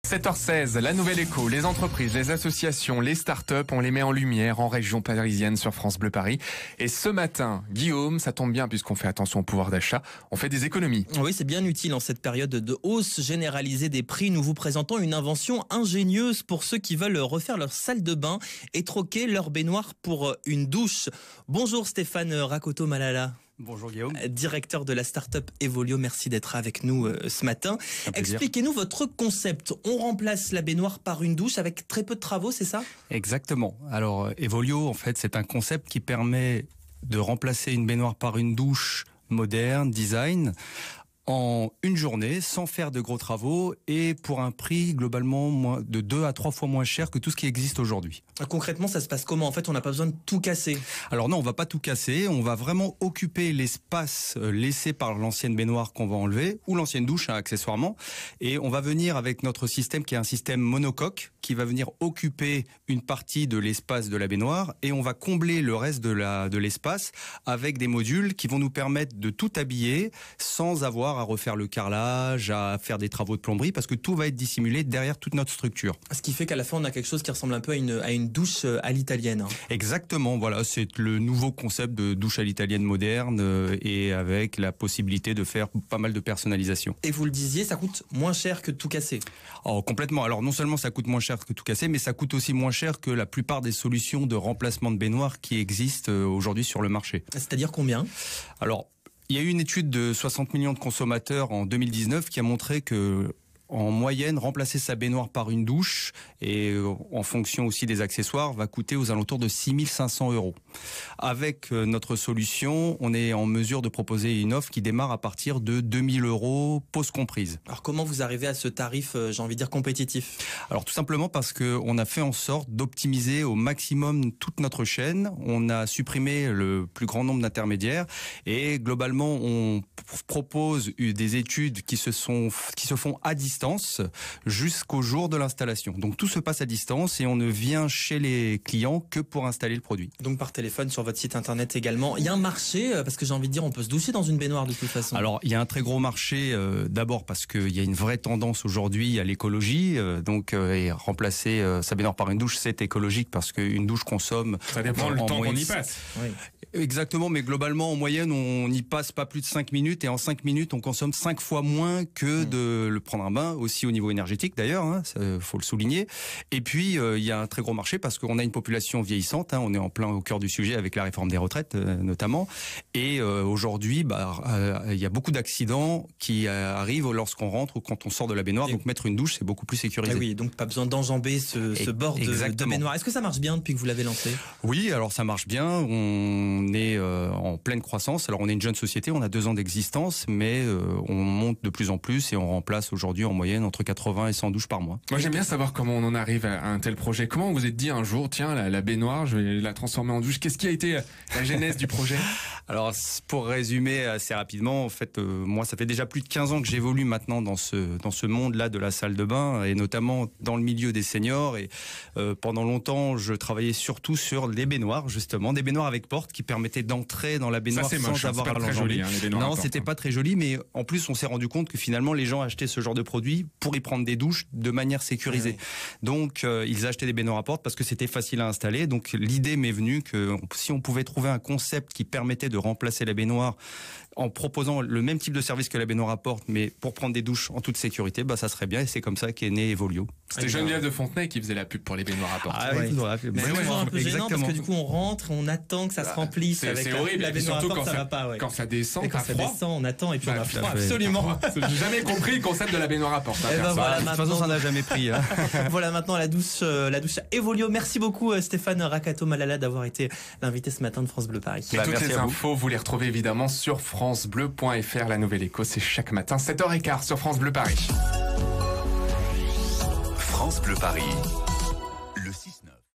7h16, la Nouvelle Écho, les entreprises, les associations, les startups, on les met en lumière en région parisienne sur France Bleu Paris. Et ce matin, Guillaume, ça tombe bien puisqu'on fait attention au pouvoir d'achat, on fait des économies. Oui, c'est bien utile en cette période de hausse généralisée des prix. Nous vous présentons une invention ingénieuse pour ceux qui veulent refaire leur salle de bain et troquer leur baignoire pour une douche. Bonjour Stéphane Rakoto-Malala. Bonjour Guillaume. Directeur de la start-up Evolio, merci d'être avec nous ce matin. Expliquez-nous votre concept. On remplace la baignoire par une douche avec très peu de travaux, c'est ça? Exactement. Alors Evolio, en fait, c'est un concept qui permet de remplacer une baignoire par une douche moderne, design, en une journée, sans faire de gros travaux et pour un prix globalement de 2 à 3 fois moins cher que tout ce qui existe aujourd'hui. Concrètement, ça se passe comment? En fait, on n'a pas besoin de tout casser. Alors non, on va pas tout casser, on va vraiment occuper l'espace laissé par l'ancienne baignoire qu'on va enlever, ou l'ancienne douche accessoirement, et on va venir avec notre système qui est un système monocoque, qui va venir occuper une partie de l'espace de la baignoire, et on va combler le reste de l'espace avec des modules qui vont nous permettre de tout habiller sans avoir à refaire le carrelage, à faire des travaux de plomberie, parce que tout va être dissimulé derrière toute notre structure. Ce qui fait qu'à la fin, on a quelque chose qui ressemble un peu à une douche à l'italienne. Exactement, voilà, c'est le nouveau concept de douche à l'italienne moderne et avec la possibilité de faire pas mal de personnalisation. Et vous le disiez, ça coûte moins cher que de tout casser. Oh, complètement. Alors non seulement ça coûte moins cher que tout casser, mais ça coûte aussi moins cher que la plupart des solutions de remplacement de baignoire qui existent aujourd'hui sur le marché. C'est-à-dire combien? Alors, il y a eu une étude de 60 millions de consommateurs en 2019 qui a montré que en moyenne, remplacer sa baignoire par une douche et en fonction aussi des accessoires va coûter aux alentours de 6 500 €. Avec notre solution, on est en mesure de proposer une offre qui démarre à partir de 2 000 € pause comprise. Alors comment vous arrivez à ce tarif, j'ai envie de dire compétitif? Alors tout simplement parce qu'on a fait en sorte d'optimiser au maximum toute notre chaîne. On a supprimé le plus grand nombre d'intermédiaires et globalement on propose des études qui se font à distance jusqu'au jour de l'installation. Donc tout se passe à distance et on ne vient chez les clients que pour installer le produit. Donc par téléphone, sur votre site internet également. Il y a un marché, parce que j'ai envie de dire, on peut se doucher dans une baignoire de toute façon. Alors il y a un très gros marché, d'abord parce qu'il y a une vraie tendance aujourd'hui à l'écologie, et remplacer sa baignoire par une douche, c'est écologique parce qu'une douche consomme... Ça dépend le temps qu'on y passe. Oui. Exactement, mais globalement, en moyenne, on n'y passe pas plus de 5 minutes et en 5 minutes, on consomme 5 fois moins que de le prendre un bain, aussi au niveau énergétique d'ailleurs, hein, faut le souligner. Et puis, il y a un très gros marché parce qu'on a une population vieillissante, hein, on est en plein au cœur du sujet avec la réforme des retraites notamment. Et aujourd'hui, il y a beaucoup d'accidents qui arrivent lorsqu'on rentre ou quand on sort de la baignoire, donc mettre une douche, c'est beaucoup plus sécurisé. Et oui, donc pas besoin d'enjamber ce bord de baignoire. Est-ce que ça marche bien depuis que vous l'avez lancé? Oui, alors ça marche bien, on est en pleine croissance. Alors on est une jeune société, on a 2 ans d'existence, mais on monte de plus en plus et on remplace aujourd'hui en moyenne entre 80 et 100 douches par mois. Moi j'aime bien savoir comment on en arrive à un tel projet. Comment vous vous êtes dit un jour, tiens, la baignoire, je vais la transformer en douche? Qu'est-ce qui a été la genèse du projet? Alors pour résumer assez rapidement, en fait, moi ça fait déjà plus de 15 ans que j'évolue maintenant dans ce monde-là de la salle de bain et notamment dans le milieu des seniors. Et pendant longtemps, je travaillais surtout sur les baignoires, justement, des baignoires avec porte qui permettaient d'entrer dans la baignoire sans avoir à l'enjamber. Non, c'était pas très joli, mais en plus on s'est rendu compte que finalement les gens achetaient ce genre de produit pour y prendre des douches de manière sécurisée. Oui. Donc ils achetaient des baignoires à porte parce que c'était facile à installer. Donc l'idée m'est venue que si on pouvait trouver un concept qui permettait de remplacer la baignoire en proposant le même type de service que la baignoire à porte, mais pour prendre des douches en toute sécurité, ça serait bien. Et c'est comme ça qu'est né Evolio. C'était Geneviève de Fontenay qui faisait la pub pour les baignoires à porte. Ah oui, mais c'est un peu gênant parce que du coup on rentre, on attend que ça se remplisse. C'est horrible. La baignoire à porte, ça va pas. Quand ça descend, et quand ça descend, on attend et puis on a froid. Absolument. J'ai jamais compris le concept de la baignoire à porte. Voilà, de toute façon, ça n'a jamais pris. Hein. Voilà maintenant la douche Evolio. Merci beaucoup Stéphane Rakoto-Malala d'avoir été l'invité ce matin de France Bleu Paris. Et toutes les infos, vous les retrouvez évidemment sur francebleu.fr. La Nouvelle Écho, c'est chaque matin 7h15 sur France Bleu Paris. France Bleu Paris.